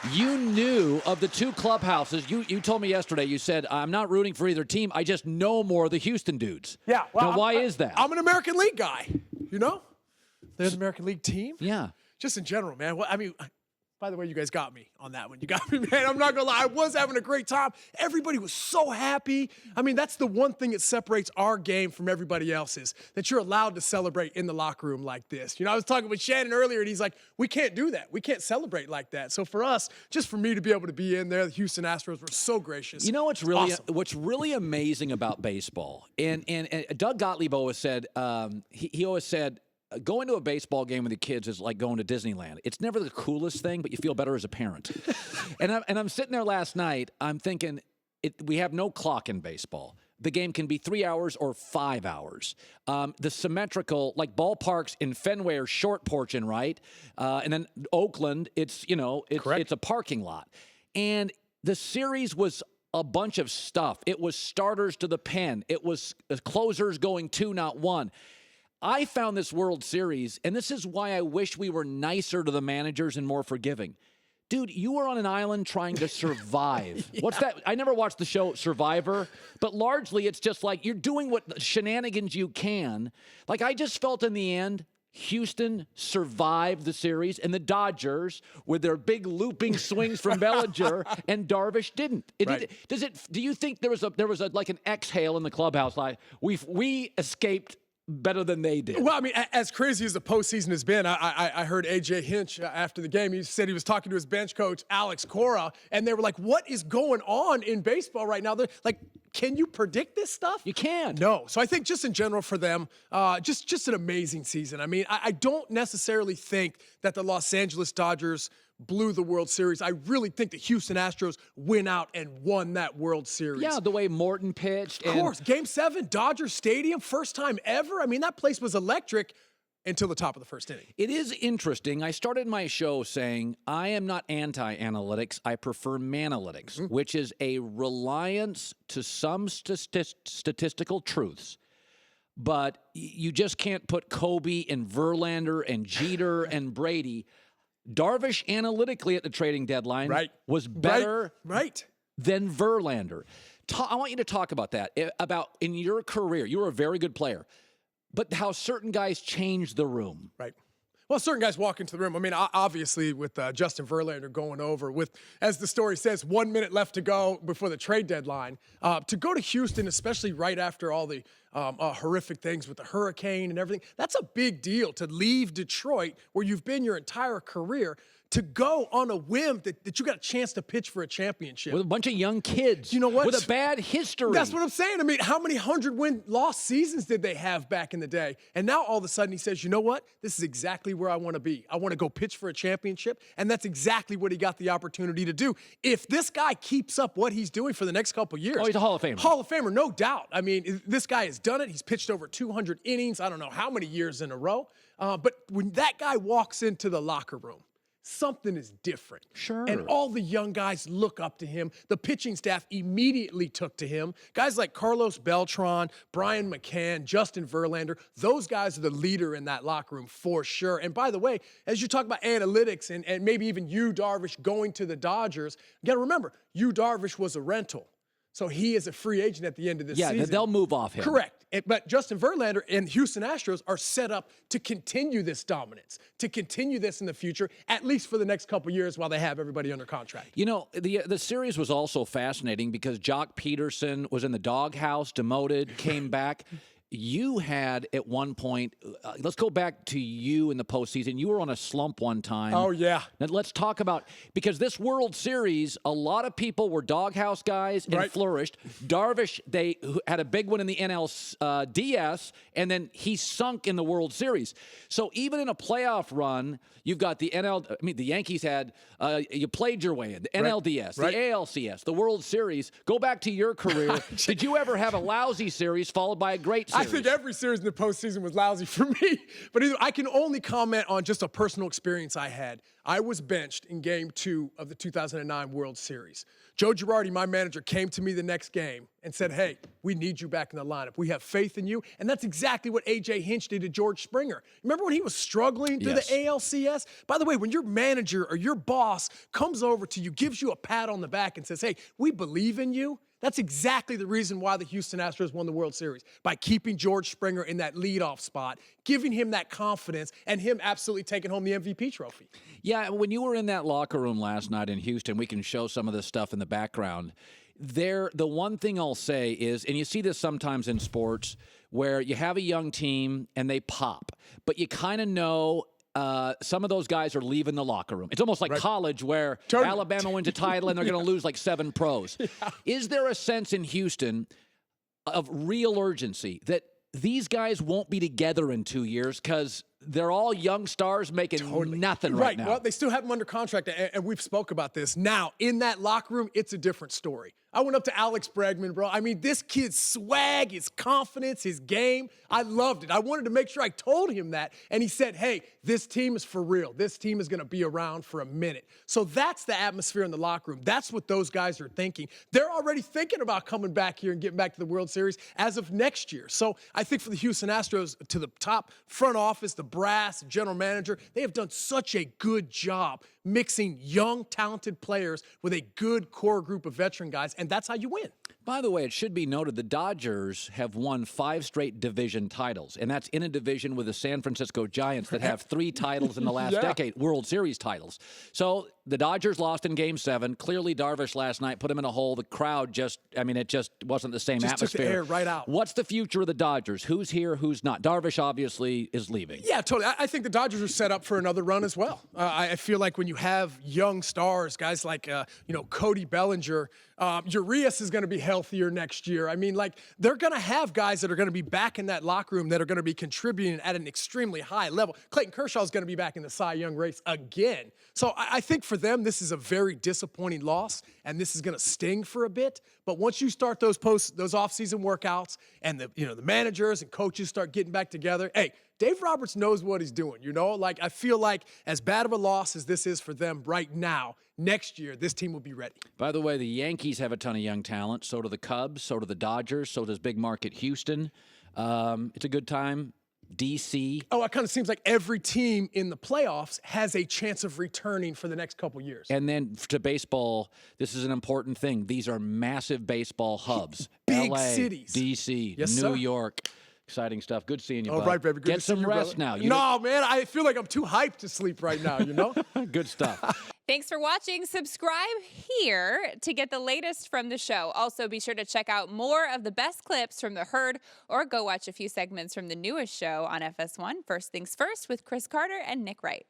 You knew of the two clubhouses. You told me yesterday, you said, I'm not rooting for either team. I just know more of the Houston dudes. Yeah. Well, now, why is that? I'm an American League guy, you know? There's an American League team. Yeah. Just in general, man. Well, I mean, by the way, you guys got me on that one. You got me, man. I'm not going to lie. I was having a great time. Everybody was so happy. I mean, that's the one thing that separates our game from everybody else's, that you're allowed to celebrate in the locker room like this. You know, I was talking with Shannon earlier, and he's like, we can't do that. We can't celebrate like that. So for us, just for me to be able to be in there, the Houston Astros were so gracious. You know what's really amazing about baseball, and Doug Gottlieb always said, he always said, going to a baseball game with the kids is like going to Disneyland. It's never the coolest thing, but you feel better as a parent. and I'm sitting there last night. I'm thinking, we have no clock in baseball. The game can be 3 hours or 5 hours. The symmetrical, like ballparks in Fenway are short portion, right? And then Oakland, it's a parking lot. And the series was a bunch of stuff. It was starters to the pen. It was closers going 2, not 1. I found this World Series, and this is why I wish we were nicer to the managers and more forgiving. Dude, you were on an island trying to survive. Yeah. What's that? I never watched the show Survivor, but largely it's just like you're doing what shenanigans you can. Like, I just felt in the end, Houston survived the series, and the Dodgers, with their big looping swings from Bellinger, and Darvish didn't. Do you think there was like an exhale in the clubhouse? Like we escaped better than they did? Well, I mean, as crazy as the postseason has been, I heard A.J. Hinch after the game. He said he was talking to his bench coach, Alex Cora, and they were like, what is going on in baseball right now? They're like, can you predict this stuff? You can't. No. So I think just in general for them, just an amazing season. I mean, I don't necessarily think that the Los Angeles Dodgers blew the World Series. I really think the Houston Astros went out and won that World Series. Yeah, the way Morton pitched. Of course. Game 7, Dodger Stadium, first time ever. I mean, that place was electric until the top of the first inning. It is interesting. I started my show saying I am not anti-analytics. I prefer manalytics, which is a reliance to some statistical truths. But you just can't put Kobe and Verlander and Jeter and Brady. Darvish analytically at the trading deadline was better than Verlander. I want you to talk about that, about in your career. You were a very good player, but how certain guys change the room. Right. Well, certain guys walk into the room. I mean, obviously with Justin Verlander going over with, as the story says, 1 minute left to go before the trade deadline, to go to Houston, especially right after all the horrific things with the hurricane and everything, that's a big deal to leave Detroit where you've been your entire career to go on a whim that you got a chance to pitch for a championship. With a bunch of young kids. You know what? With a bad history. That's what I'm saying. I mean, how many 100-win-loss seasons did they have back in the day? And now all of a sudden he says, you know what? This is exactly where I want to be. I want to go pitch for a championship. And that's exactly what he got the opportunity to do. If this guy keeps up what he's doing for the next couple of years. Oh, he's a Hall of Famer. Hall of Famer, no doubt. I mean, this guy has done it. He's pitched over 200 innings. I don't know how many years in a row. But when that guy walks into the locker room, something is different. Sure. And all the young guys look up to him. The pitching staff immediately took to him. Guys like Carlos Beltran, Brian McCann, Justin Verlander, those guys are the leader in that locker room for sure. And by the way, as you talk about analytics and maybe even Yu Darvish going to the Dodgers, you got to remember, Yu Darvish was a rental. So he is a free agent at the end of this season. Yeah, they'll move off him. Correct. But Justin Verlander and Houston Astros are set up to continue this dominance, to continue this in the future, at least for the next couple years while they have everybody under contract. You know, the series was also fascinating because Jock Peterson was in the doghouse, demoted, came back. You had at one point, let's go back to you in the postseason. You were on a slump one time. Oh, yeah. Now, let's talk about, because this World Series, a lot of people were doghouse guys and flourished. Darvish, they had a big one in the NLDS, and then he sunk in the World Series. So even in a playoff run, you've got the Yankees had, you played your way in, the NLDS, the ALCS, the World Series. Go back to your career. Did you ever have a lousy series followed by a great series? I think every series in the postseason was lousy for me. But I can only comment on just a personal experience I had. I was benched in Game 2 of the 2009 World Series. Joe Girardi, my manager, came to me the next game and said, hey, we need you back in the lineup. We have faith in you. And that's exactly what A.J. Hinch did to George Springer. Remember when he was struggling through the ALCS? By the way, when your manager or your boss comes over to you, gives you a pat on the back and says, hey, we believe in you, that's exactly the reason why the Houston Astros won the World Series, by keeping George Springer in that leadoff spot, giving him that confidence, and him absolutely taking home the MVP trophy. Yeah, when you were in that locker room last night in Houston, we can show some of this stuff in the background. The one thing I'll say is, and you see this sometimes in sports, where you have a young team and they pop, but you kind of know some of those guys are leaving the locker room. It's almost like college where Alabama wins a title and they're going to lose like 7 pros. Is there a sense in Houston of real urgency that these guys won't be together in 2 years because they're all young stars making nothing right now? Well, they still have them under contract, and we've spoke about this. Now, in that locker room, it's a different story. I went up to Alex Bregman, bro. I mean, this kid's swag, his confidence, his game, I loved it. I wanted to make sure I told him that. And he said, hey, this team is for real. This team is going to be around for a minute. So that's the atmosphere in the locker room. That's what those guys are thinking. They're already thinking about coming back here and getting back to the World Series as of next year. So I think for the Houston Astros, to the top front office, the brass, general manager, they have done such a good job mixing young, talented players with a good core group of veteran guys, and that's how you win. By the way, it should be noted the Dodgers have won 5 straight division titles, and that's in a division with the San Francisco Giants that have 3 titles in the last decade, World Series titles. So the Dodgers lost in Game 7. Clearly, Darvish last night put him in a hole. The crowd it just wasn't the same atmosphere. Took the air right out. What's the future of the Dodgers? Who's here, who's not? Darvish obviously is leaving. Yeah, totally. I think the Dodgers are set up for another run as well. I feel like when you have young stars, guys like Cody Bellinger, Urias is going to be healthier next year. I mean, like, they're going to have guys that are going to be back in that locker room that are going to be contributing at an extremely high level. Clayton Kershaw is going to be back in the Cy Young race again. So I think for them, this is a very disappointing loss, and this is going to sting for a bit. But once you start those off-season workouts and the managers and coaches start getting back together, hey, Dave Roberts knows what he's doing, Like, I feel like as bad of a loss as this is for them right now, next year, this team will be ready. By the way, the Yankees have a ton of young talent. So do the Cubs. So do the Dodgers. So does big market Houston. It's a good time. D.C. Oh, it kind of seems like every team in the playoffs has a chance of returning for the next couple years. And then to baseball, this is an important thing. These are massive baseball hubs. Big LA, D.C. New York. Exciting stuff. Good seeing you, bud. All right, baby. Good Get to see some you, rest brother. now. No, man. I feel like I'm too hyped to sleep right now, Good stuff. Thanks for watching. Subscribe here to get the latest from the show. Also, be sure to check out more of the best clips from The Herd, or go watch a few segments from the newest show on FS1, First Things First, with Chris Carter and Nick Wright.